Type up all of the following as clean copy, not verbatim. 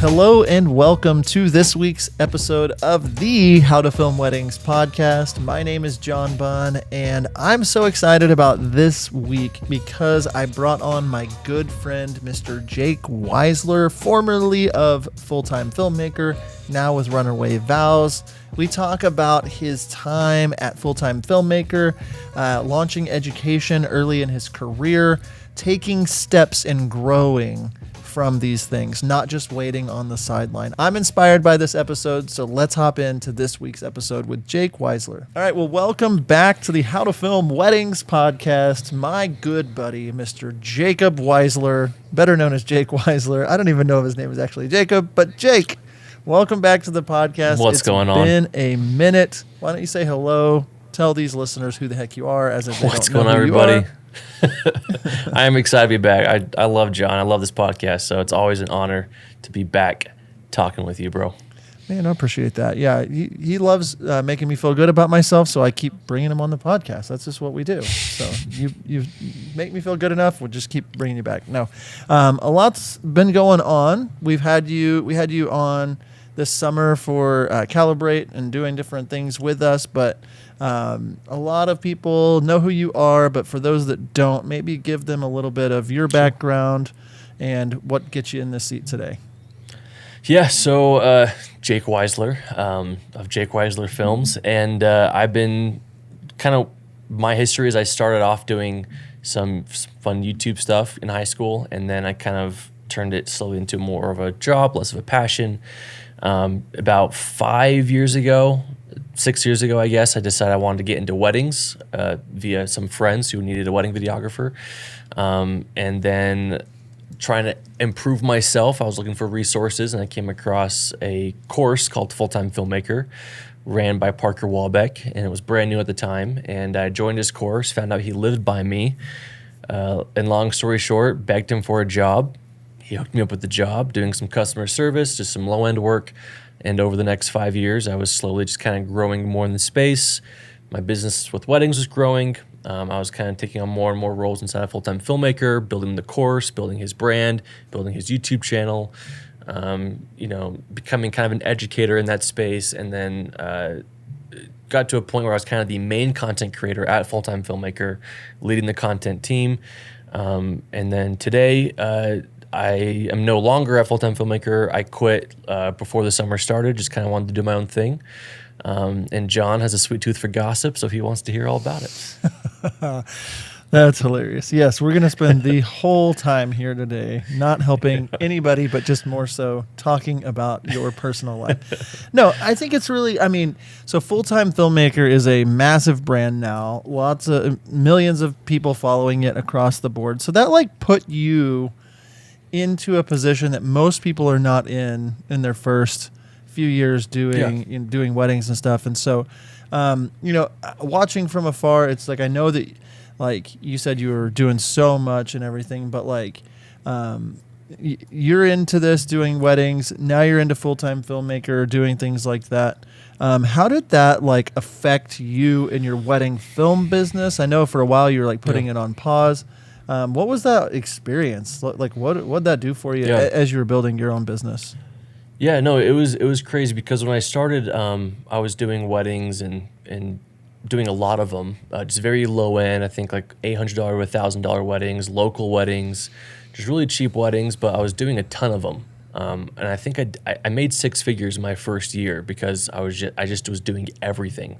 Hello and welcome to this week's episode of the How to Film Weddings podcast. My name is John Bunn, and I'm so excited about this week because I brought on my good friend, Mr. Jake Weisler, formerly of Time Filmmaker, now with Runaway Vows. We talk about his time at Time Filmmaker, launching education early in his career, taking steps and growing from these things, not just waiting on the sideline. I'm inspired by this episode, so let's hop into this week's episode with Jake Weisler. All right, well, welcome back to the How to Film Weddings podcast. My good buddy, Mr. Jacob Weisler, better known as Jake Weisler. I don't even know if his name is actually Jacob, but Jake, welcome back to the podcast. What's going on? It's been a minute. Why don't you say hello? Tell these listeners who the heck you are, as if they What's don't know going on, who everybody? you are. I am excited to be back. I love John. I love this podcast, so it's always an honor to be back talking with you, bro. Man, I appreciate that. Yeah, he loves making me feel good about myself, so I keep bringing him on the podcast. That's just what we do. So you make me feel good enough, we'll just keep bringing you back. No, a lot's been going on. We had you on this summer for Calibrate and doing different things with us, but a lot of people know who you are, but for those that don't, maybe give them a little bit of your background and what gets you in this seat today. Yeah, so Jake Weisler of Jake Weisler Films, and I've been my history is I started off doing some fun YouTube stuff in high school, and then I kind of turned it slowly into more of a job, less of a passion. About 6 years ago, I guess, I decided I wanted to get into weddings via some friends who needed a wedding videographer. And then trying to improve myself, I was looking for resources, and I came across a course called Time Filmmaker, ran by Parker Walbeck, and it was brand new at the time. And I joined his course, found out he lived by me, and long story short, begged him for a job. He hooked me up with the job, doing some customer service, just some low-end work. And over the next 5 years, I was slowly just kind of growing more in the space. My business with weddings was growing. I was kind of taking on more and more roles inside of Time Filmmaker, building the course, building his brand, building his YouTube channel, becoming kind of an educator in that space. And then got to a point where I was kind of the main content creator at Time Filmmaker, leading the content team. And then today, I am no longer at Time Filmmaker. I quit before the summer started, just kind of wanted to do my own thing. And John has a sweet tooth for gossip, so he wants to hear all about it. That's hilarious. Yes, we're going to spend the whole time here today not helping anybody, but just more so talking about your personal life. No, I think it's really, so Time Filmmaker is a massive brand now, lots of millions of people following it across the board. So that put you into a position that most people are not in their first few years doing weddings and stuff. And so, watching from afar, it's I know that, you said you were doing so much and everything, but you're into this, doing weddings. Now you're into Time Filmmaker, doing things like that. How did that affect you in your wedding film business? I know for a while you were putting it on pause. What was that experience? What'd that do for you as you were building your own business? Yeah, no, it was crazy because when I started, I was doing weddings and doing a lot of them, just very low end. I think $800 to $1,000 weddings, local weddings, just really cheap weddings. But I was doing a ton of them, and I think I made six figures my first year because I just was doing everything.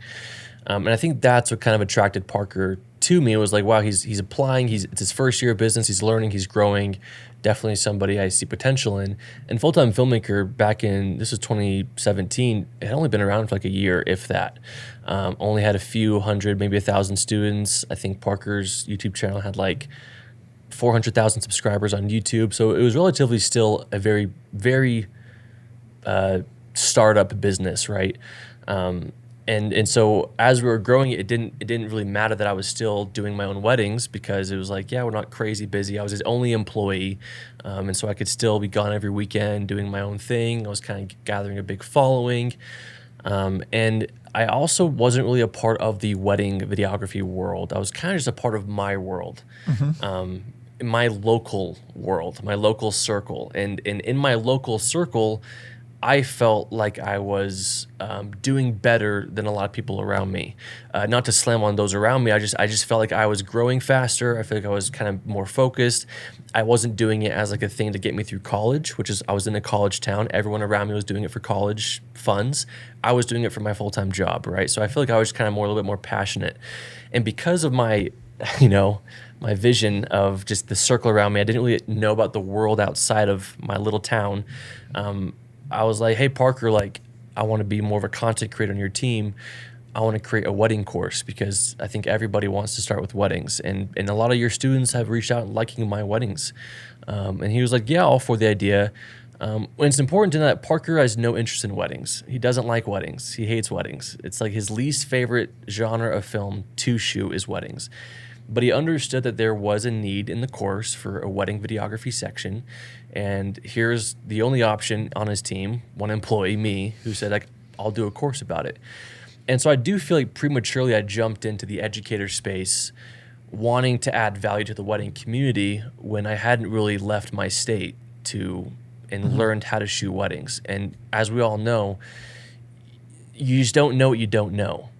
And I think that's what kind of attracted Parker to me. It was wow, he's applying. It's his first year of business. He's learning. He's growing. Definitely somebody I see potential in. And Time Filmmaker this was 2017. It had only been around for a year, if that. Only had a few hundred, maybe 1,000 students. I think Parker's YouTube channel had 400,000 subscribers on YouTube. So it was relatively still a very, very startup business, right? And so as we were growing, it didn't really matter that I was still doing my own weddings because it was we're not crazy busy. I was his only employee, and so I could still be gone every weekend doing my own thing. I was kind of gathering a big following, and I also wasn't really a part of the wedding videography world. I was kind of just a part of my world. Mm-hmm. my local world, my local circle. And in my local circle, I felt like I was doing better than a lot of people around me. Not to slam on those around me, I just felt like I was growing faster. I feel like I was kind of more focused. I wasn't doing it as like a thing to get me through college, which is I was in a college town. Everyone around me was doing it for college funds. I was doing it for my full-time job, right? So I feel like I was kind of a little bit more passionate. And because of my, my vision of just the circle around me, I didn't really know about the world outside of my little town. I was like, hey, Parker, like, I want to be more of a content creator on your team. I want to create a wedding course because I think everybody wants to start with weddings. And a lot of your students have reached out liking my weddings. And he was like, yeah, all for the idea. And it's important to know that Parker has no interest in weddings. He doesn't like weddings. He hates weddings. It's like his least favorite genre of film to shoot is weddings. But he understood that there was a need in the course for a wedding videography section. And here's the only option on his team, one employee, me, who said, like, I'll do a course about it. And so I do feel like prematurely I jumped into the educator space wanting to add value to the wedding community when I hadn't really left my state and learned how to shoot weddings. And as we all know, you just don't know what you don't know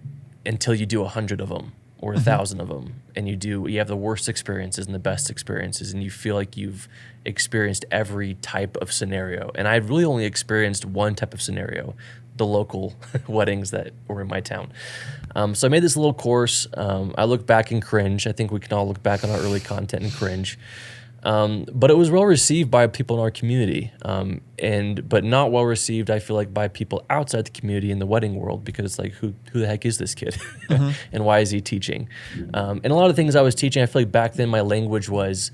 until you do 100 of them. Or 1,000 of them, and you have the worst experiences and the best experiences, and you feel like you've experienced every type of scenario. And I really only experienced one type of scenario, the local weddings that were in my town. So I made this little course. I look back and cringe. I think we can all look back on our early content and cringe. But it was well received by people in our community, but not well received, I feel like, by people outside the community in the wedding world, because it's like, who the heck is this kid? And why is he teaching? And a lot of things I was teaching, I feel like back then my language was,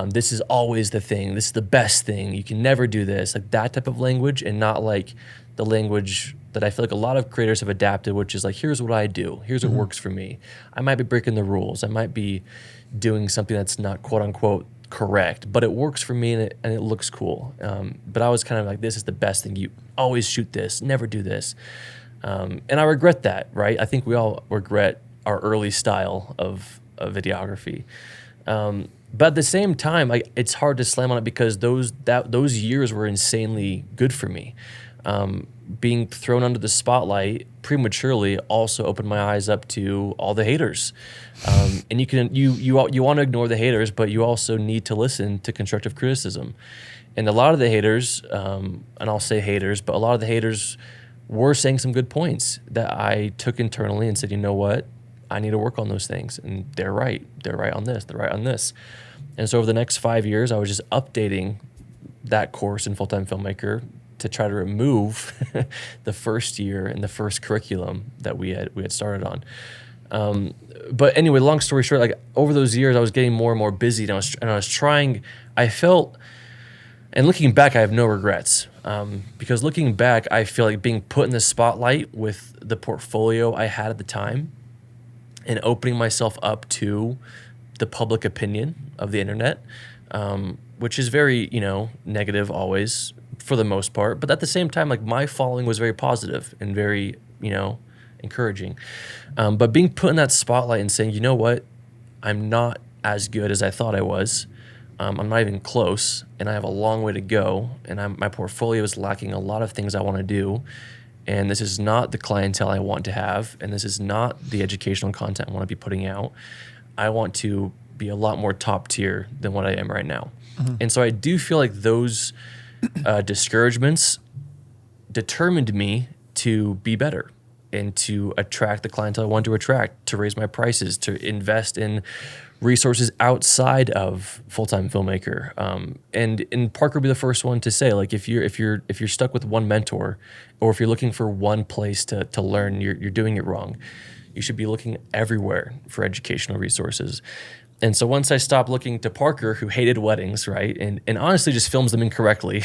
this is always the thing. This is the best thing. You can never do this. Like that type of language, and not like the language that I feel like a lot of creators have adapted, which is like, here's what I do. Here's what works for me. I might be breaking the rules. I might be doing something that's not quote unquote correct, but it works for me and it looks cool. But I was kind of like, this is the best thing. You always shoot this, never do this. And I regret that, right? I think we all regret our early style of videography. But at the same time, it's hard to slam on it because those years were insanely good for me. Being thrown under the spotlight prematurely also opened my eyes up to all the haters. And you want to ignore the haters, but you also need to listen to constructive criticism. And a lot of the haters, and I'll say haters, but a lot of the haters were saying some good points that I took internally and said, you know what? I need to work on those things. And they're right. They're right on this. They're right on this. And so over the next 5 years, I was just updating that course in Full-Time Filmmaker to try to remove the first year and the first curriculum that we had started on. But anyway, long story short, like over those years, I was getting more and more busy, and I was trying. I felt, and looking back, I have no regrets, because looking back, I feel like being put in the spotlight with the portfolio I had at the time, and opening myself up to the public opinion of the internet, which is very, negative always, for the most part, but at the same time, like my following was very positive and very, encouraging. But being put in that spotlight and saying, you know what, I'm not as good as I thought I was. I'm not even close, and I have a long way to go, and my portfolio is lacking a lot of things I want to do, and this is not the clientele I want to have, and this is not the educational content I want to be putting out. I want to be a lot more top tier than what I am right now. And so I do feel like those discouragements determined me to be better and to attract the clientele I want to attract, to raise my prices, to invest in resources outside of Full-Time Filmmaker. And Parker will be the first one to say, like, if you're stuck with one mentor, or if you're looking for one place to learn, you're doing it wrong. You should be looking everywhere for educational resources. And so once I stopped looking to Parker, who hated weddings, right, and honestly just films them incorrectly,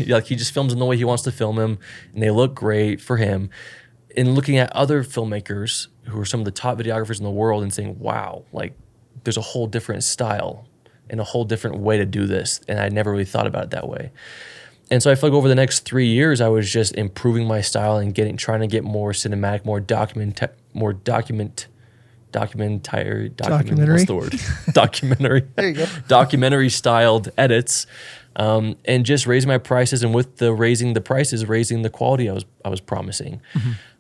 like he just films them the way he wants to film them, and they look great for him, and looking at other filmmakers who are some of the top videographers in the world and saying, wow, like there's a whole different style and a whole different way to do this, and I never really thought about it that way. And so I feel like over the next 3 years, I was just improving my style and trying to get more cinematic, more Documentary. What's the word? Documentary. There you go. Documentary styled edits, and just raising my prices, and with the raising the prices, raising the quality I was promising,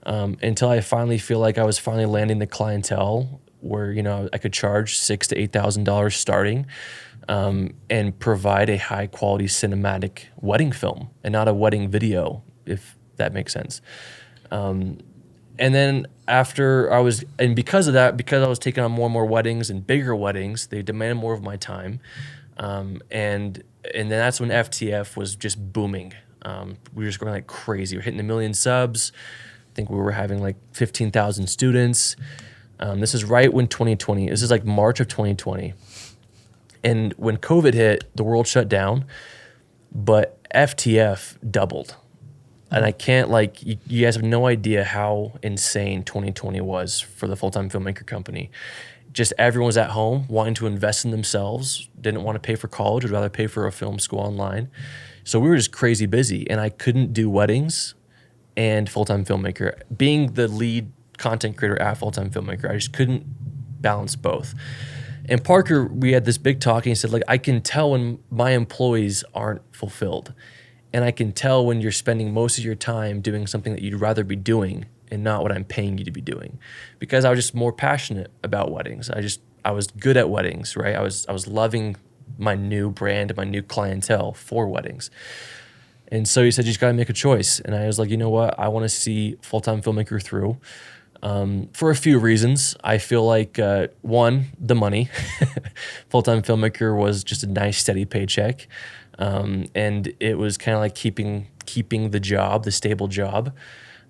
until I finally feel like I was finally landing the clientele where I could charge $6,000 to $8,000 starting, and provide a high quality cinematic wedding film and not a wedding video, if that makes sense. And then because of that, because I was taking on more and more weddings and bigger weddings, they demanded more of my time. And then that's when FTF was just booming. We were just going like crazy. We're hitting 1 million subs. I think we were having like 15,000 students. This is right when 2020, this is like March of 2020. And when COVID hit, the world shut down, but FTF doubled. And I can't, you guys have no idea how insane 2020 was for the Full-Time Filmmaker Company. Just everyone was at home wanting to invest in themselves, didn't want to pay for college, would rather pay for a film school online. So we were just crazy busy, and I couldn't do weddings and Full-Time Filmmaker. Being the lead content creator at Full-Time Filmmaker, I just couldn't balance both. And Parker, we had this big talk, and he said, I can tell when my employees aren't fulfilled. And I can tell when you're spending most of your time doing something that you'd rather be doing and not what I'm paying you to be doing. Because I was just more passionate about weddings. I was good at weddings, right? I was loving my new brand, my new clientele for weddings. And so he said, you just got to make a choice. And I was like, you know what? I want to see Full-Time Filmmaker through. For a few reasons. I feel like, one, the money. Full-Time Filmmaker was just a nice, steady paycheck. And it was kind of like keeping the job, the stable job,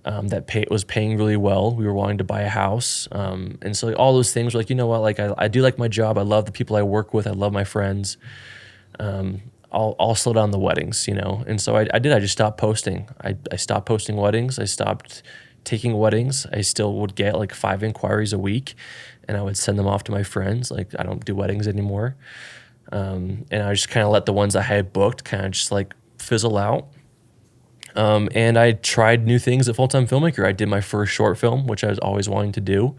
that was paying really well. We were wanting to buy a house. And so all those things were like, you know what, I do like my job. I love the people I work with. I love my friends. I'll slow down the weddings, And so I did. I just stopped posting. I stopped posting weddings. I stopped taking weddings. I still would get 5 inquiries a week, and I would send them off to my friends. I don't do weddings anymore. And I just kind of let the ones I had booked kind of just fizzle out. And I tried new things at Full-Time Filmmaker. I did my first short film, which I was always wanting to do.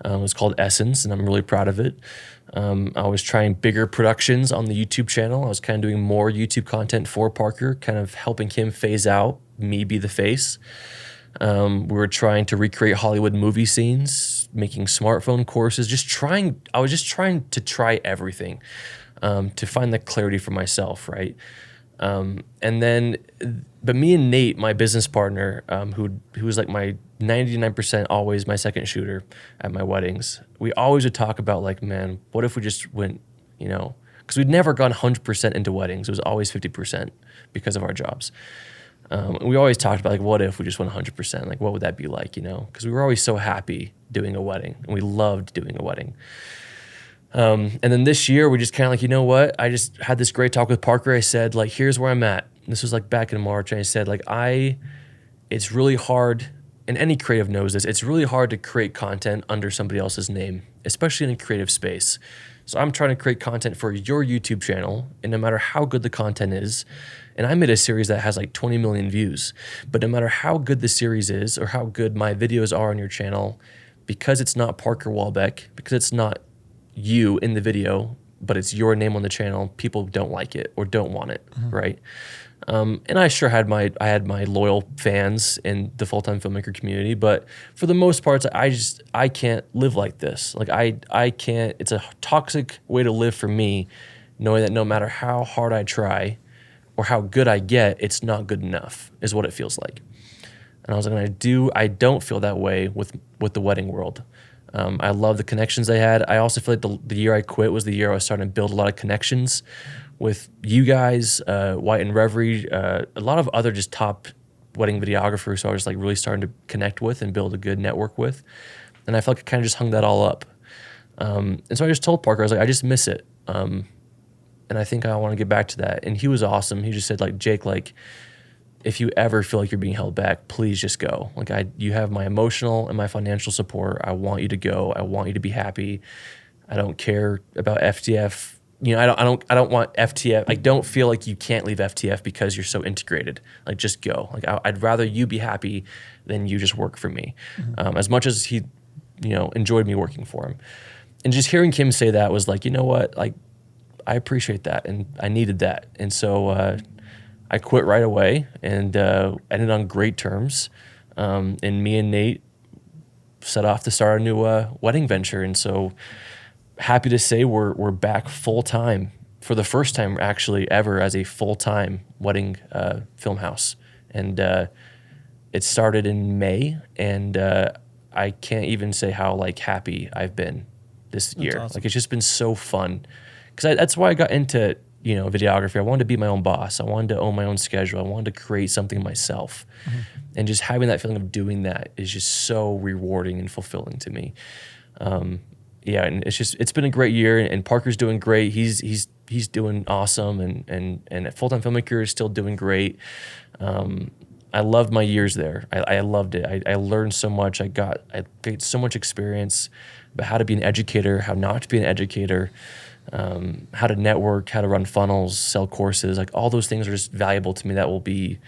It was called Essence, and I'm really proud of it. I was trying bigger productions on the YouTube channel. I was kind of doing more YouTube content for Parker, kind of helping him phase out, me be the face. We were trying to recreate Hollywood movie scenes, making smartphone courses, I was just trying to try everything. To find the clarity for myself, right? But me and Nate, my business partner, who was my 99% always my second shooter at my weddings, we always would talk about man, what if we just went, because we'd never gone 100% into weddings. It was always 50% because of our jobs. We always talked about what if we just went 100%? What would that be like, Because we were always so happy doing a wedding, and we loved doing a wedding. And then this year, we just kind of you know what? I just had this great talk with Parker. I said, here's where I'm at. And this was back in March. And I said, it's really hard, and any creative knows this, it's really hard to create content under somebody else's name, especially in a creative space. So I'm trying to create content for your YouTube channel, and no matter how good the content is, and I made a series that has 20 million views, but no matter how good the series is or how good my videos are on your channel, because it's not Parker Walbeck, because it's not you in the video, but it's your name on the channel, people don't like it or don't want it, right? And I sure had my loyal fans in the Full-Time Filmmaker community, but for the most part, I can't live like this. I can't. It's a toxic way to live for me, knowing that no matter how hard I try or how good I get, it's not good enough, is what it feels like. And I was I don't feel that way with the wedding world. I love the connections I had. I also feel like the year I quit was the year I was starting to build a lot of connections with you guys, White and Reverie, a lot of other just top wedding videographers who I was really starting to connect with and build a good network with. And I felt like I kind of just hung that all up. And so I just told Parker, I was I just miss it. And I think I want to get back to that. And he was awesome. He just said Jake, if you ever feel like you're being held back, please just go. You have my emotional and my financial support. I want you to go. I want you to be happy. I don't care about FTF. I don't want FTF. I don't feel like you can't leave FTF because you're so integrated. Just go. I'd rather you be happy than you just work for me. As much as he enjoyed me working for him. And just hearing Kim say that was like, you know what, like, I appreciate that, and I needed that. And so I quit right away, and ended on great terms. And me and Nate set off to start a new wedding venture. And so happy to say we're back full-time for the first time actually ever as a full-time wedding film house. And it started in May, and I can't even say how like happy I've been this year. Awesome. Like, it's just been so fun, because that's why I got into videography. I wanted to be my own boss. I wanted to own my own schedule. I wanted to create something myself. Mm-hmm. And just having that feeling of doing that is just so rewarding and fulfilling to me. Yeah, and it's been a great year, and Parker's doing great. He's doing awesome, and Full-Time Filmmaker is still doing great. I loved my years there. I loved it. I learned so much. I got so much experience about how to be an educator, how not to be an educator, how to network, how to run funnels, sell courses. Like, all those things are just valuable to me that will be,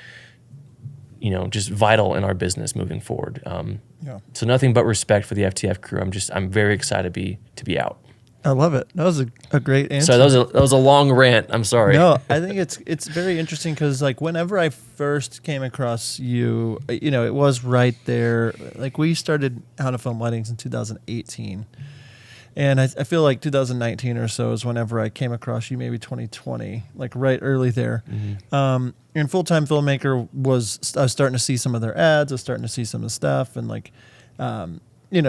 just vital in our business moving forward. So nothing but respect for the FTF crew. I'm very excited to be out. I love it. That was a great answer. So that was a long rant. I'm sorry. No, I think it's very interesting, because like whenever I first came across you, it was right there. Like, we started How to Film Weddings in 2018. And I feel like 2019 or so is whenever I came across you, maybe 2020, like right early there. Mm-hmm. And Full-Time Filmmaker I was starting to see some of their ads. I was starting to see some of the stuff, and like,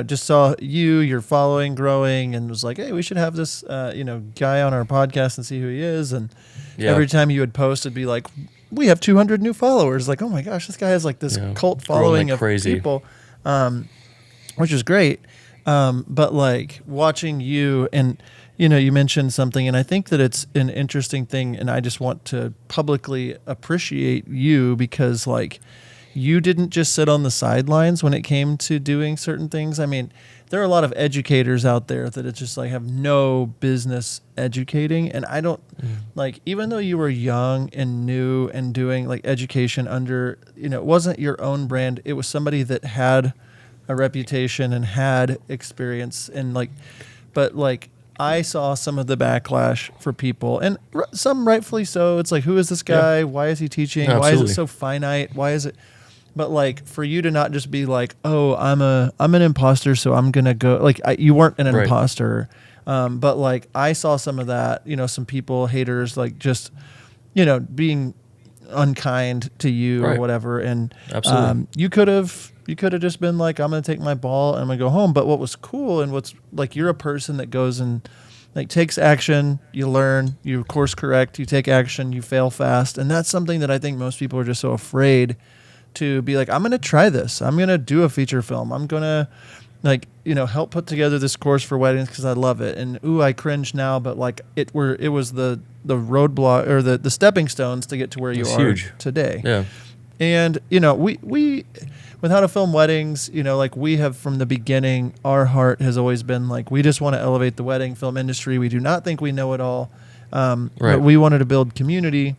just saw your following growing, and was like, hey, we should have this, guy on our podcast and see who he is. And every time you would post, it'd be like, we have 200 new followers. Like, oh my gosh, this guy has like this cult following of people, which is great. But like watching you, and you mentioned something, and I think that it's an interesting thing, and I just want to publicly appreciate you, because like, you didn't just sit on the sidelines when it came to doing certain things. I mean, there are a lot of educators out there that it's just like have no business educating. And I don't like, even though you were young and new and doing like education under, it wasn't your own brand. It was somebody that had a reputation and had experience, and like, but like, I saw some of the backlash for people, and some rightfully so. It's like, who is this guy? Why is he teaching? Absolutely. Why is it so finite? Why is it? But like, for you to not just be like, oh, I'm an imposter, so I'm gonna go. Like, you weren't an imposter, but like, I saw some of that. Some people, haters, like just, being unkind to you or whatever. And you could have just been like, I'm gonna take my ball and I'm gonna go home. But what was cool, and what's like, you're a person that goes and like takes action. You learn, you course correct, you take action, you fail fast, and that's something that I think most people are just so afraid to be like, I'm going to try this. I'm going to do a feature film. I'm going to like, help put together this course for weddings because I love it. And I cringe now, but like it was the roadblock, or the stepping stones to get to where you are today. Yeah. And, we with How to Film Weddings, like, we have from the beginning, our heart has always been like, we just want to elevate the wedding film industry. We do not think we know it all. But we wanted to build community.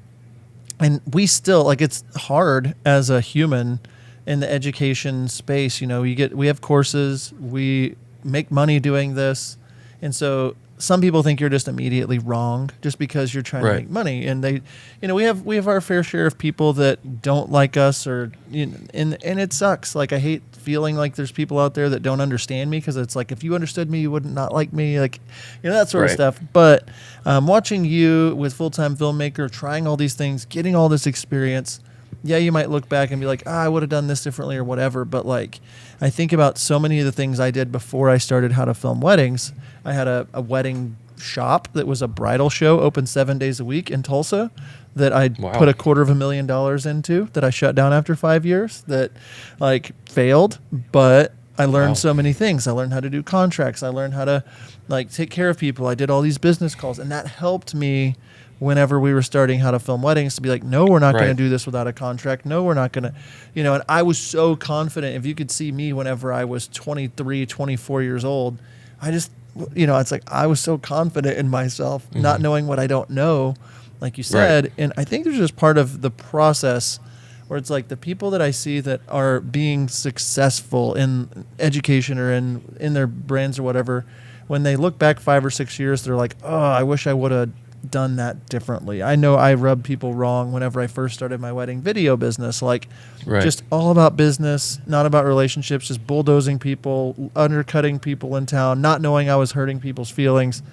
And we still, like, it's hard as a human in the education space. We have courses, we make money doing this. And so some people think you're just immediately wrong just because you're trying to make money. And they, we have our fair share of people that don't like us, or, and it sucks. Like, I hate feeling like there's people out there that don't understand me, because it's like, if you understood me, you wouldn't not like me, like, that sort of stuff. But watching you with Full-Time Filmmaker, trying all these things, getting all this experience, you might look back and be like, I would have done this differently or whatever. But like, I think about so many of the things I did before I started How to Film Weddings. I had a wedding shop that was a bridal show, open 7 days a week in Tulsa, that I put $250,000 into, that I shut down after 5 years, that like failed, but I learned so many things. I learned how to do contracts. I learned how to like take care of people. I did all these business calls, and that helped me whenever we were starting How to Film Weddings to be like, no, we're not going to do this without a contract. No, we're not going to, and I was so confident. If you could see me whenever I was 23, 24 years old, I just, it's like, I was so confident in myself, not knowing what I don't know, like you said. And I think there's just part of the process where it's like the people that I see that are being successful in education or in their brands or whatever, when they look back 5 or 6 years, they're like, oh, I wish I would have done that differently. I know I rubbed people wrong whenever I first started my wedding video business, like just all about business, not about relationships, just bulldozing people, undercutting people in town, not knowing I was hurting people's feelings.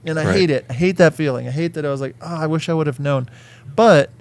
And I hate it. I hate that feeling. I hate that I was like, oh, I wish I would have known. But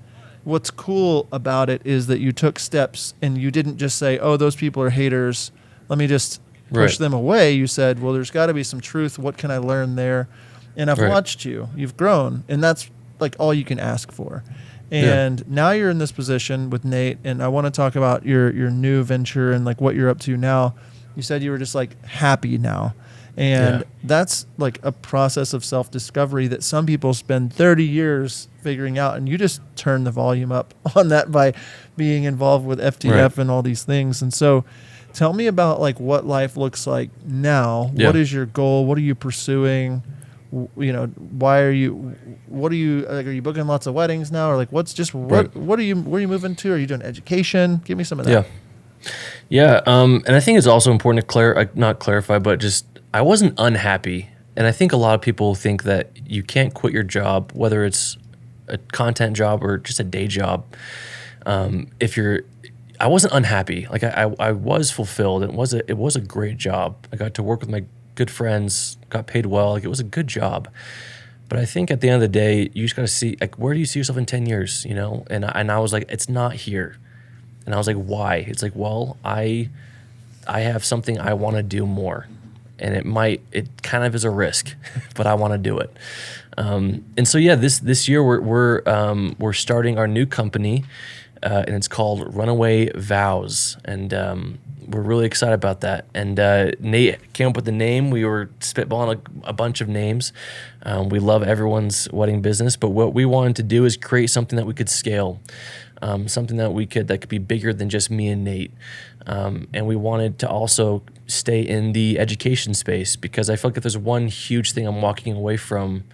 what's cool about it is that you took steps and you didn't just say, oh, those people are haters, let me just push them away. You said, well, there's got to be some truth. What can I learn there? And I've watched you. You've grown. And that's like all you can ask for. And now you're in this position with Nate. And I want to talk about your new venture and like what you're up to now. You said you were just like happy now. And that's like a process of self-discovery that some people spend 30 years figuring out. And you just turn the volume up on that by being involved with FTF and all these things. And so tell me about like what life looks like now. What is your goal? What are you pursuing? You know, what are you like, are you booking lots of weddings now, or like what's just what are you, where are you moving to? Are you doing education? Give me some of that. And I think it's also important to not clarify, but just I wasn't unhappy. And I think a lot of people think that you can't quit your job, whether it's a content job or just a day job. I wasn't unhappy. Like I was fulfilled. It was a great job. I got to work with my good friends, got paid well. Like it was a good job. But I think at the end of the day, you just got to see, like, where do you see yourself in 10 years, you know? And I was like, it's not here. And I was like, why? It's like, well, I have something I want to do more. And it kind of is a risk, but I want to do it. And so, this year we're starting our new company, and it's called Runaway Vows. And we're really excited about that. And Nate came up with the name. We were spitballing a bunch of names. We love everyone's wedding business, but what we wanted to do is create something that we could scale, something that could be bigger than just me and Nate. And we wanted to also stay in the education space, because I feel like if there's one huge thing I'm walking away from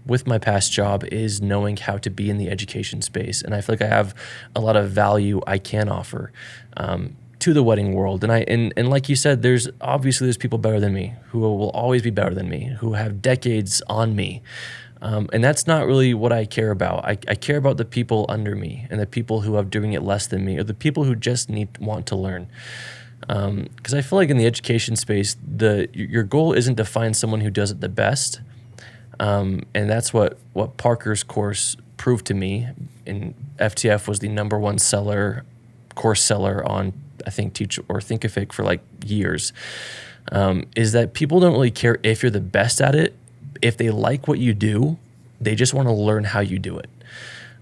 with my past job is knowing how to be in the education space. And I feel like I have a lot of value I can offer to the wedding world. And like you said, there's people better than me, who will always be better than me, who have decades on me. And that's not really what I care about. I care about the people under me and the people who are doing it less than me, or the people who just want to learn. Because I feel like in the education space, your goal isn't to find someone who does it the best. And that's what Parker's course proved to me. And FTF was the #1 course seller on, I think, Teach or Thinkific for like years. Is that people don't really care if you're the best at it. If they like what you do, they just want to learn how you do it.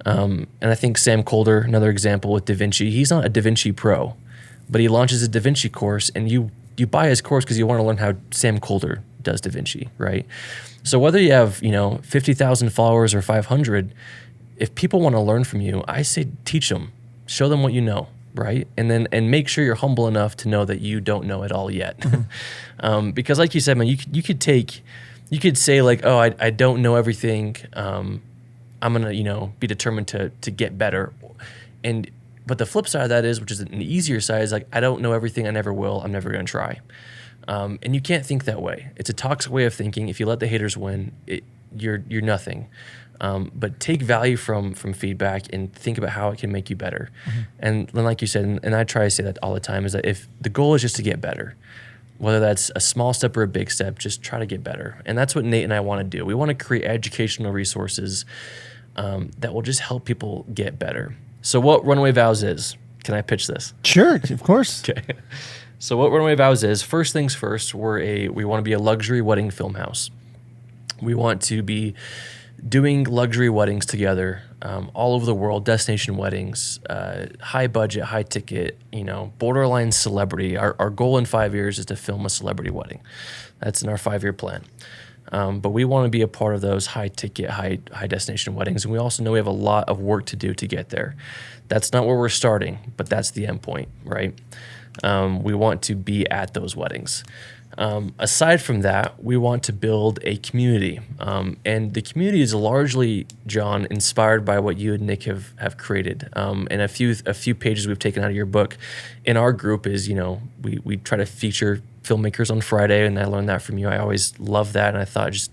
And I think Sam Kolder, another example with DaVinci, he's not a DaVinci pro, but he launches a DaVinci course, and you buy his course because you want to learn how Sam Kolder does DaVinci, right? So whether you have 50,000 followers or 500, if people want to learn from you, I say teach them, show them what you know, right? And make sure you're humble enough to know that you don't know it all yet, because like you said, man, you could say like, oh, I don't know everything. I'm gonna, be determined to get better. But the flip side of that is, which is an easier side, is like, I don't know everything. I never will. I'm never gonna try. And you can't think that way. It's a toxic way of thinking. If you let the haters win, you're nothing. But take value from feedback and think about how it can make you better. And then, like you said, and I try to say that all the time, is that if the goal is just to get better, whether that's a small step or a big step, just try to get better. And that's what Nate and I want to do. We want to create educational resources that will just help people get better. So what Runaway Vows is, can I pitch this? Sure, of course. Okay. So what Runaway Vows is, first things first, we want to be a luxury wedding film house. We want to be doing luxury weddings together all over the world, destination weddings, high budget, high ticket, borderline celebrity. Our goal in 5 years is to film a celebrity wedding. That's in our 5-year plan. But we want to be a part of those high ticket, high destination weddings. And we also know we have a lot of work to do to get there. That's not where we're starting, but that's the end point, right? We want to be at those weddings. Aside from that, we want to build a community. And the community is largely, John, inspired by what you and Nick have created. And a few pages we've taken out of your book in our group is, we try to feature filmmakers on Friday, and I learned that from you. I always love that, and I thought just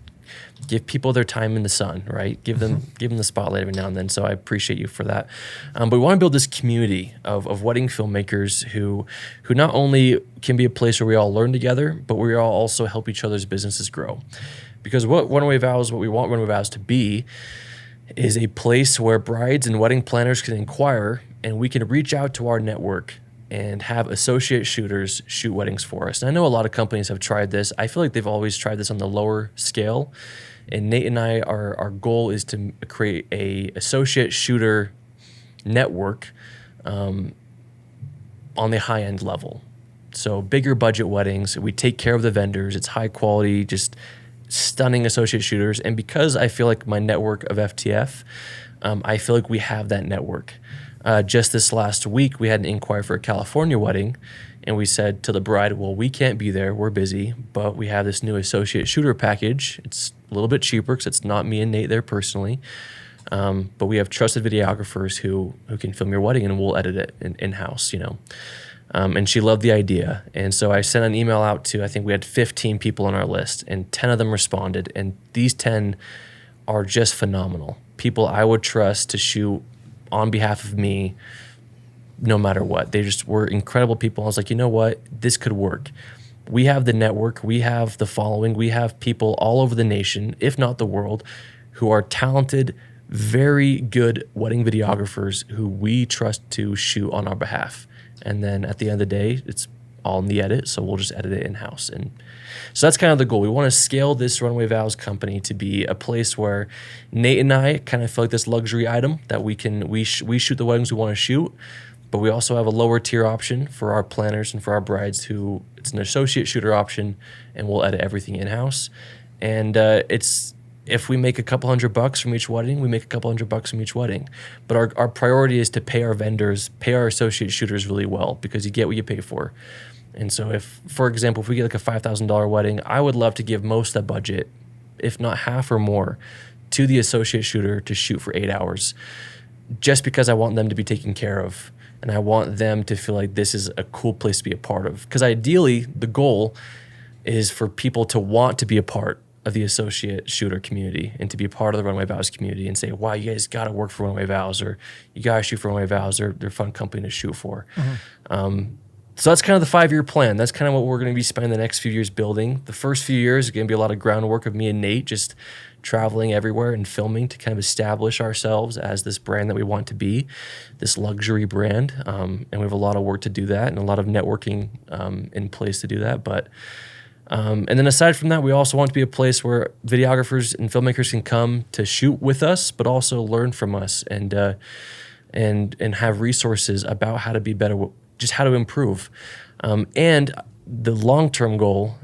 give people their time in the sun, right? Give them the spotlight every now and then. So I appreciate you for that. But we want to build this community of wedding filmmakers who not only can be a place where we all learn together, but we all also help each other's businesses grow. Because what we want Runaway Vows to be is a place where brides and wedding planners can inquire, and we can reach out to our network and have associate shooters shoot weddings for us. And I know a lot of companies have tried this. I feel like they've always tried this on the lower scale. And Nate and I, our goal is to create a associate shooter network on the high end level. So bigger budget weddings, we take care of the vendors. It's high quality, just stunning associate shooters. And because I feel like my network of FTF, I feel like we have that network. Just this last week, we had an inquiry for a California wedding, and we said to the bride, well, we can't be there, we're busy, but we have this new associate shooter package. It's a little bit cheaper because it's not me and Nate there personally, but we have trusted videographers who can film your wedding, and we'll edit it in-house, and she loved the idea. And so I sent an email out to, I think we had 15 people on our list, and 10 of them responded, and these 10 are just phenomenal. People I would trust to shoot on behalf of me, no matter what. They just were incredible people. I was like, you know what? This could work. We have the network. We have the following. We have people all over the nation, if not the world, who are talented, very good wedding videographers who we trust to shoot on our behalf. And then at the end of the day, it's all in the edit, so we'll just edit it in-house. And so that's kind of the goal. We want to scale this Runaway Vows company to be a place where Nate and I kind of feel like this luxury item that we shoot the weddings we want to shoot, but we also have a lower tier option for our planners and for our brides who it's an associate shooter option, and we'll edit everything in-house. And if we make a couple $100 from each wedding, we make a couple $100 from each wedding. But our priority is to pay our vendors, pay our associate shooters really well, because you get what you pay for. And so if, for example, if we get like a $5,000 wedding, I would love to give most of that budget, if not half or more, to the associate shooter to shoot for 8 hours, just because I want them to be taken care of. And I want them to feel like this is a cool place to be a part of. Because ideally, the goal is for people to want to be a part of the associate shooter community and to be a part of the Runaway Vows community and say, wow, you guys got to work for Runaway Vows, or you got to shoot for Runaway Vows, or they're a fun company to shoot for. So that's kind of the 5-year plan. That's kind of what we're going to be spending the next few years building. The first few years is going to be a lot of groundwork of me and Nate just traveling everywhere and filming to kind of establish ourselves as this brand that we want to be, this luxury brand. And we have a lot of work to do that and a lot of networking in place to do that. But and then aside from that, we also want to be a place where videographers and filmmakers can come to shoot with us, but also learn from us and have resources about how to be better, just how to improve. And the long-term goal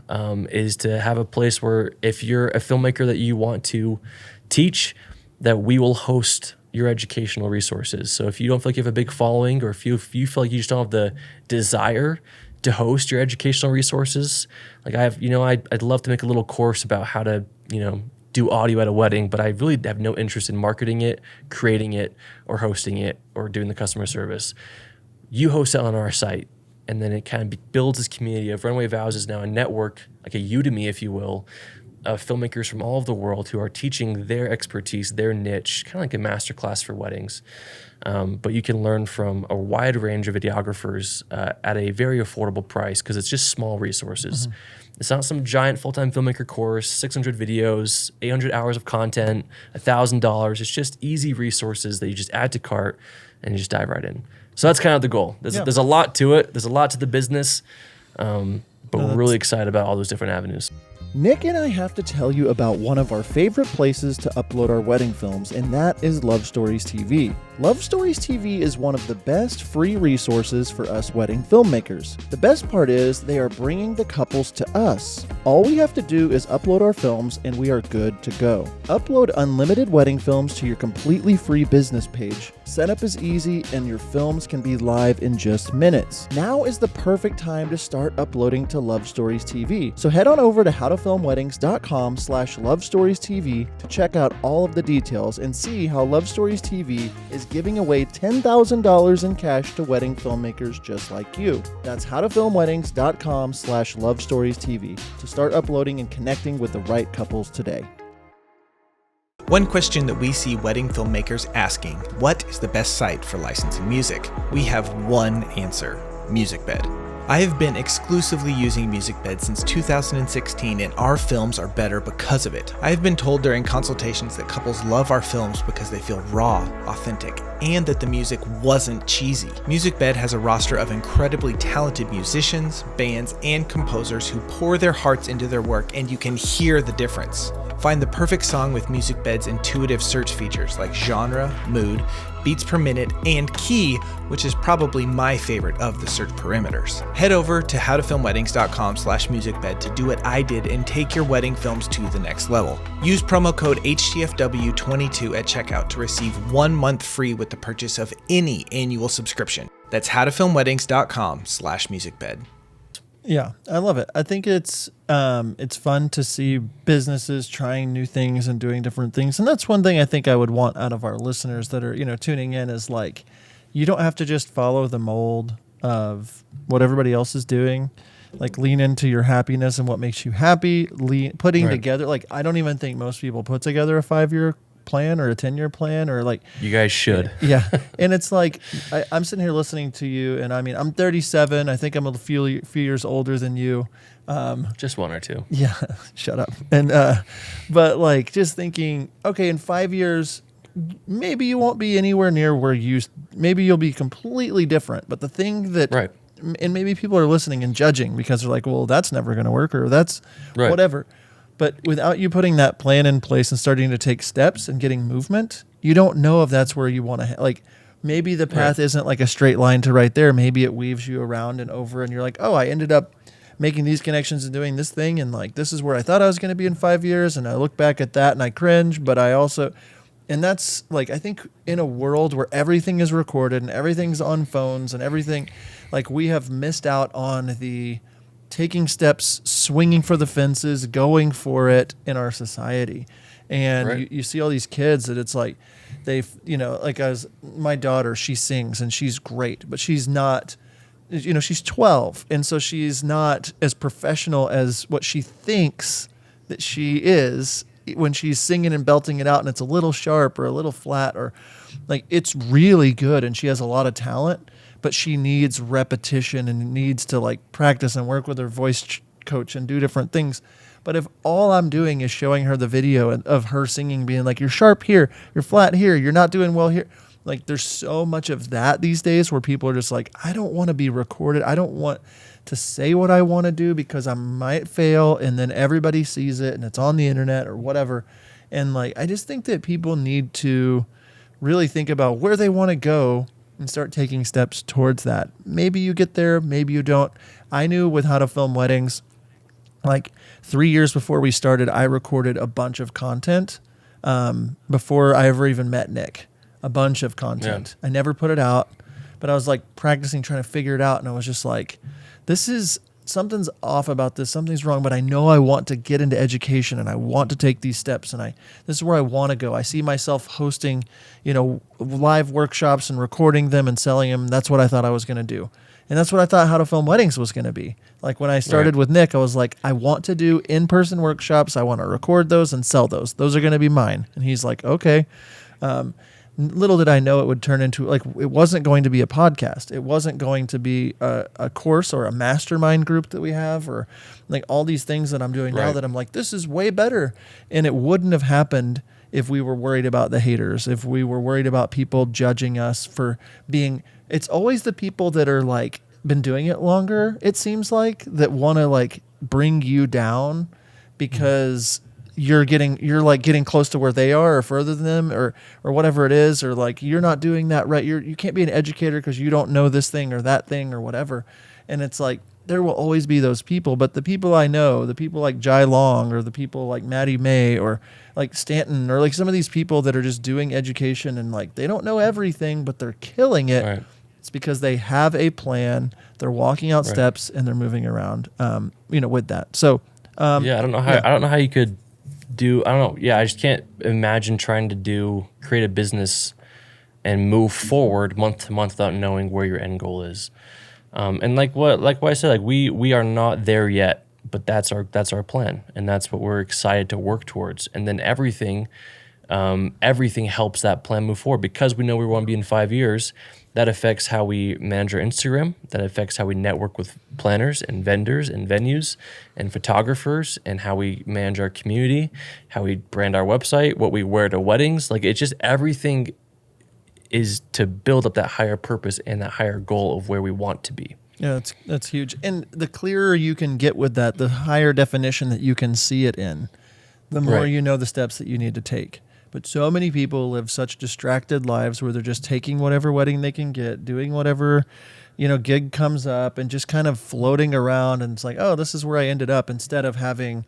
is to have a place where if you're a filmmaker that you want to teach, that we will host your educational resources. So if you don't feel like you have a big following, or if you feel like you just don't have the desire to host your educational resources, like I'd love to make a little course about how to, do audio at a wedding, but I really have no interest in marketing it, creating it, or hosting it, or doing the customer service. You host it on our site, and then it kind of builds this community of Runaway Vows is now a network, like a Udemy, if you will, of filmmakers from all over the world who are teaching their expertise, their niche, kind of like a masterclass for weddings. But you can learn from a wide range of videographers at a very affordable price, because it's just small resources. It's not some giant full-time filmmaker course, 600 videos, 800 hours of content, $1,000. It's just easy resources that you just add to cart and you just dive right in. So that's kind of the goal. There's a lot to it. There's a lot to the business, but we're really excited about all those different avenues. Nick and I have to tell you about one of our favorite places to upload our wedding films, and that is Love Stories TV. Love Stories TV is one of the best free resources for us wedding filmmakers. The best part is they are bringing the couples to us. All we have to do is upload our films and we are good to go. Upload unlimited wedding films to your completely free business page. Setup is easy and your films can be live in just minutes. Now is the perfect time to start uploading to Love Stories TV. So head on over to howtofilmweddings.com/lovestoriestv to check out all of the details and see how Love Stories TV is giving away $10,000 in cash to wedding filmmakers just like you. That's howtofilmweddings.com/lovestoriestv to start uploading and connecting with the right couples today. One question that we see wedding filmmakers asking, what is the best site for licensing music? We have one answer, MusicBed. I have been exclusively using MusicBed since 2016 and our films are better because of it. I have been told during consultations that couples love our films because they feel raw, authentic, and that the music wasn't cheesy. MusicBed has a roster of incredibly talented musicians, bands, and composers who pour their hearts into their work, and you can hear the difference. Find the perfect song with MusicBed's intuitive search features like genre, mood, beats per minute, and key, which is probably my favorite of the search parameters. Head over to howtofilmweddings.com/musicbed to do what I did and take your wedding films to the next level. Use promo code HTFW22 at checkout to receive 1 month free with the purchase of any annual subscription. That's howtofilmweddings.com/musicbed. Yeah, I love it. I think it's fun to see businesses trying new things and doing different things. And that's one thing I think I would want out of our listeners that are, tuning in is like, you don't have to just follow the mold of what everybody else is doing. Like lean into your happiness and what makes you happy, putting together. Like, I don't even think most people put together a 5-year plan or a 10-year plan or like. You guys should. Yeah. And it's like, I'm sitting here listening to you and I mean, I'm 37. I think I'm a few years older than you. Just 1 or 2. Yeah. Shut up. And, but like just thinking, okay, in 5 years, maybe you won't be anywhere near where maybe you'll be completely different. But the thing that, and maybe people are listening and judging because they're like, well, that's never going to work or that's whatever. But without you putting that plan in place and starting to take steps and getting movement, you don't know if that's where you want to, like, maybe the path isn't like a straight line to right there. Maybe it weaves you around and over and you're like, oh, I ended up making these connections and doing this thing. And like, this is where I thought I was going to be in 5 years. And I look back at that and I cringe, but I also, and that's like, I think in a world where everything is recorded and everything's on phones and everything, like we have missed out on the taking steps, swinging for the fences, going for it in our society. And you see all these kids that it's like they've, like as my daughter, she sings and she's great, but she's not, she's 12. And so she's not as professional as what she thinks that she is when she's singing and belting it out and it's a little sharp or a little flat or like it's really good and she has a lot of talent. But she needs repetition and needs to like practice and work with her voice coach and do different things. But if all I'm doing is showing her the video of her singing, being like, you're sharp here, you're flat here, you're not doing well here. Like there's so much of that these days where people are just like, I don't want to be recorded. I don't want to say what I want to do because I might fail. And then everybody sees it and it's on the internet or whatever. And like, I just think that people need to really think about where they want to go and start taking steps towards that. Maybe you get there, maybe you don't. I knew with How to Film Weddings, like 3 years before we started, I recorded a bunch of content before I ever even met Nick. A bunch of content. Yeah. I never put it out, but I was like practicing, trying to figure it out. And I was just like, something's off about this. Something's wrong, but I know I want to get into education and I want to take these steps. And this is where I want to go. I see myself hosting, live workshops and recording them and selling them. That's what I thought I was going to do. And that's what I thought How to Film Weddings was going to be. Like when I started with Nick, I was like, I want to do in-person workshops. I want to record those and sell those. Those are going to be mine. And he's like, okay. Little did I know it would turn into, like, it wasn't going to be a podcast. It wasn't going to be a course or a mastermind group that we have or like all these things that I'm doing now that I'm like, this is way better. And it wouldn't have happened if we were worried about the haters, if we were worried about people judging us for being, it's always the people that are like been doing it longer, it seems like, that want to like bring you down because you're like getting close to where they are or further than them or whatever it is, or like you're not doing that right. You can't be an educator because you don't know this thing or that thing or whatever. And it's like, there will always be those people, but the people I know, the people like Jai Long or the people like Maddie May or like Stanton or like some of these people that are just doing education and like they don't know everything, but they're killing it. Right. It's because they have a plan, they're walking out steps and they're moving around, with that. So, I don't know how you could do, I don't know. Yeah. I just can't imagine trying to create a business and move forward month to month without knowing where your end goal is. And like what I said, like we are not there yet, but that's our plan, and that's what we're excited to work towards. And then everything helps that plan move forward because we know we want to be in 5 years. That affects how we manage our Instagram. That affects how we network with planners and vendors and venues and photographers, and how we manage our community, how we brand our website, what we wear to weddings. Like it's just everything is to build up that higher purpose and that higher goal of where we want to be. Yeah, that's huge. And the clearer you can get with that, the higher definition that you can see it in, the more you know the steps that you need to take. But so many people live such distracted lives where they're just taking whatever wedding they can get, doing whatever, gig comes up and just kind of floating around. And it's like, oh, this is where I ended up, instead of having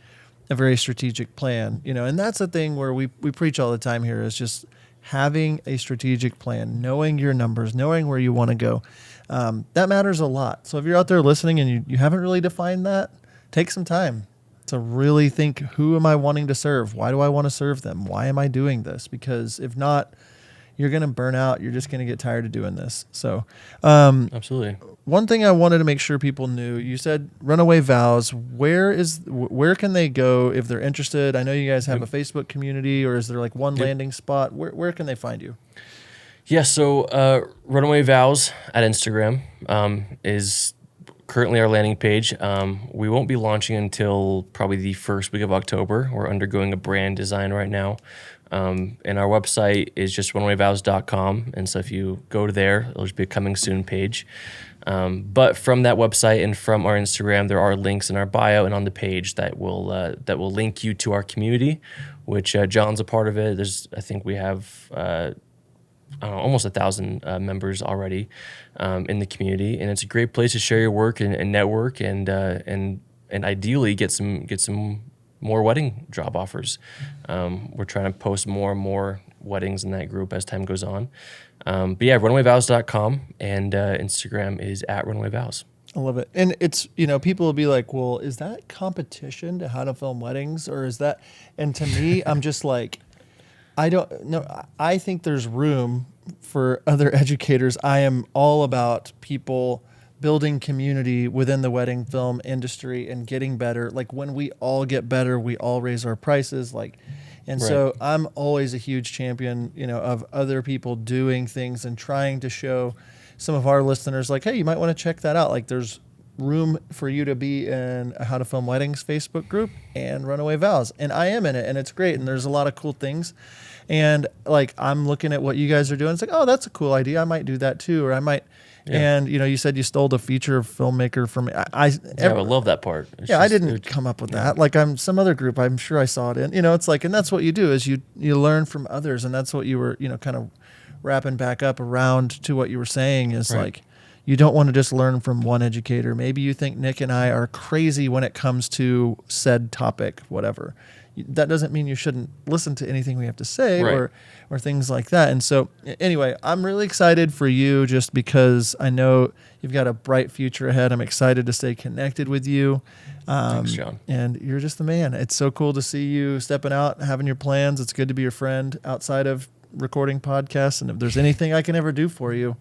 a very strategic plan, and that's the thing where we preach all the time here, is just having a strategic plan, knowing your numbers, knowing where you want to go. That matters a lot. So if you're out there listening and you haven't really defined that, take some time to really think, who am I wanting to serve? Why do I want to serve them? Why am I doing this? Because if not, you're going to burn out. You're just going to get tired of doing this. So absolutely. One thing I wanted to make sure people knew, you said Runaway Vows. Where can they go if they're interested? I know you guys have a Facebook community, or is there like one landing spot? Where can they find you? Yeah, so Runaway Vows at Instagram is currently our landing page. We won't be launching until probably the first week of October. We're undergoing a brand design right now. And our website is just runawayvows.com. And so if you go to there, it'll just be a coming soon page. But from that website and from our Instagram, there are links in our bio and on the page that will link you to our community, which John's a part of it. I think we have almost 1,000 members already in the community, and it's a great place to share your work and network and ideally get some more wedding job offers. We're trying to post more and more weddings in that group as time goes on. But yeah, runawayvows.com, and Instagram is at runawayvows. I love it. And it's, people will be like, well, is that competition to how to film weddings, or is that, and to me, I'm just like, I don't know. I think there's room for other educators. I am all about people building community within the wedding film industry and getting better. Like when we all get better, we all raise our prices. So I'm always a huge champion, of other people doing things and trying to show some of our listeners like, hey, you might want to check that out. Like there's room for you to be in a How to Film Weddings Facebook group and Runaway Vows. And I am in it, and it's great. And there's a lot of cool things. And like, I'm looking at what you guys are doing. It's like, oh, that's a cool idea. I might do that too. Or I might, and you said you stole the feature filmmaker from me. I love that part. I didn't come up with that. Like I'm some other group, I'm sure I saw it in, it's like, and that's what you do is you learn from others. And that's what you were, kind of wrapping back up around to what you were saying is like, you don't want to just learn from one educator. Maybe you think Nick and I are crazy when it comes to said topic, whatever. That doesn't mean you shouldn't listen to anything we have to say or things like that. And so anyway, I'm really excited for you just because I know you've got a bright future ahead. I'm excited to stay connected with you. Thanks, John. And you're just the man. It's so cool to see you stepping out, having your plans. It's good to be your friend outside of recording podcasts. And if there's anything I can ever do for you,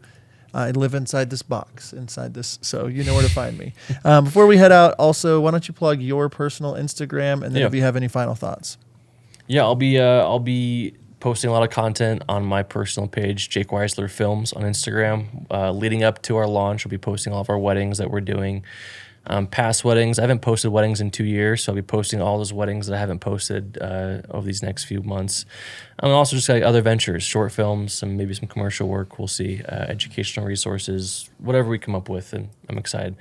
I live inside this box, so you know where to find me. Before we head out, also, why don't you plug your personal Instagram, and then if you have any final thoughts. Yeah, I'll be posting a lot of content on my personal page, Jake Weisler Films on Instagram. Leading up to our launch, I'll be posting all of our weddings that we're doing. Past weddings, I haven't posted weddings in 2 years, so I'll be posting all those weddings that I haven't posted over these next few months. And also just like other ventures, short films, maybe some commercial work. We'll see, educational resources, whatever we come up with, and I'm excited.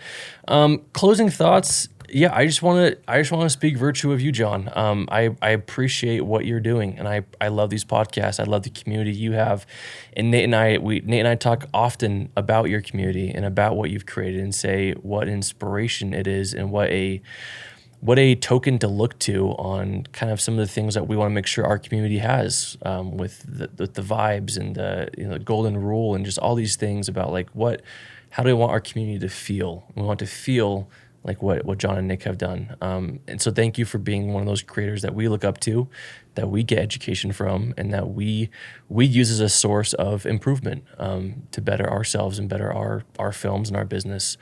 Closing thoughts, Yeah, I just want to speak virtue of you, John. I appreciate what you're doing, and I love these podcasts. I love the community you have, and Nate and I talk often about your community and about what you've created, and say what inspiration it is, and what a token to look to on kind of some of the things that we want to make sure our community has, with the vibes and the golden rule and just all these things about like how do we want our community to feel? We want to feel like what John and Nick have done. And so thank you for being one of those creators that we look up to, that we get education from, and that we use as a source of improvement, to better ourselves and better our films and our business.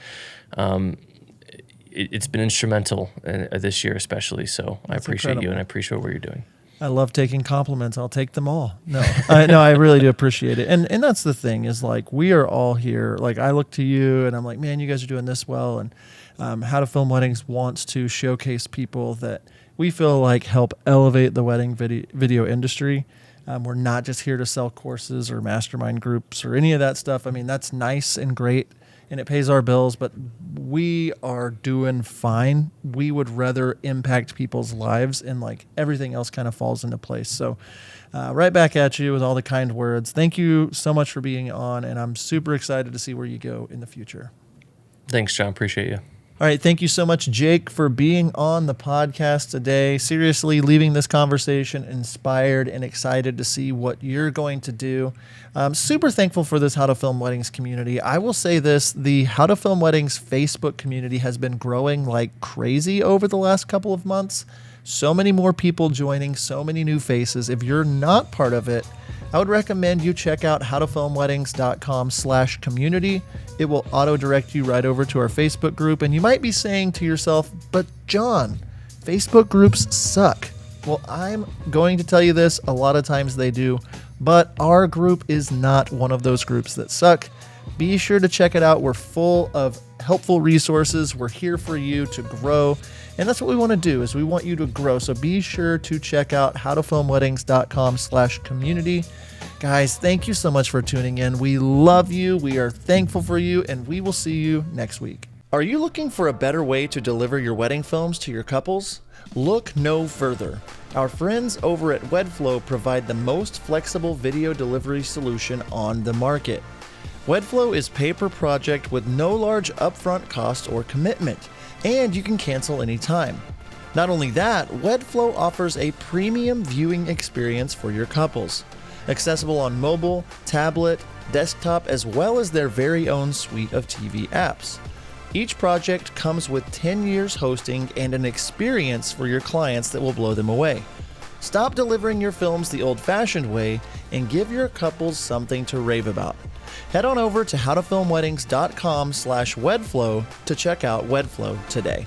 It's been instrumental this year especially. So I appreciate incredible. you, and I appreciate what you're doing. I love taking compliments. I'll take them all. No, I really do appreciate it. And that's the thing is like, we are all here. Like I look to you and I'm like, man, you guys are doing this well. And How to Film Weddings wants to showcase people that we feel like help elevate the wedding video industry. We're not just here to sell courses or mastermind groups or any of that stuff. I mean, that's nice and great, and it pays our bills, but we are doing fine. We would rather impact people's lives, and like everything else kind of falls into place. So right back at you with all the kind words. Thank you so much for being on, and I'm super excited to see where you go in the future. Thanks, John. Appreciate you. All right. Thank you so much, Jake, for being on the podcast today. Seriously, leaving this conversation inspired and excited to see what you're going to do. I'm super thankful for this How to Film Weddings community. I will say this, the How to Film Weddings Facebook community has been growing like crazy over the last couple of months. So many more people joining, so many new faces. If you're not part of it, I would recommend you check out howtofilmweddings.com/community. It will auto-direct you right over to our Facebook group. And you might be saying to yourself, but John, Facebook groups suck. Well, I'm going to tell you this. A lot of times they do. But our group is not one of those groups that suck. Be sure to check it out. We're full of helpful resources. We're here for you to grow. And that's what we want to do, is we want you to grow. So be sure to check out howtofilmweddings.com/community. Guys, thank you so much for tuning in. We love you. We are thankful for you, and we will see you next week. Are you looking for a better way to deliver your wedding films to your couples? Look no further. Our friends over at WedFlow provide the most flexible video delivery solution on the market. WedFlow is pay per project with no large upfront cost or commitment, and you can cancel anytime. Not only that, WedFlow offers a premium viewing experience for your couples, accessible on mobile, tablet, desktop, as well as their very own suite of TV apps. Each project comes with 10 years hosting and an experience for your clients that will blow them away. Stop delivering your films the old-fashioned way and give your couples something to rave about. Head on over to howtofilmweddings.com/wedflow to check out WedFlow today.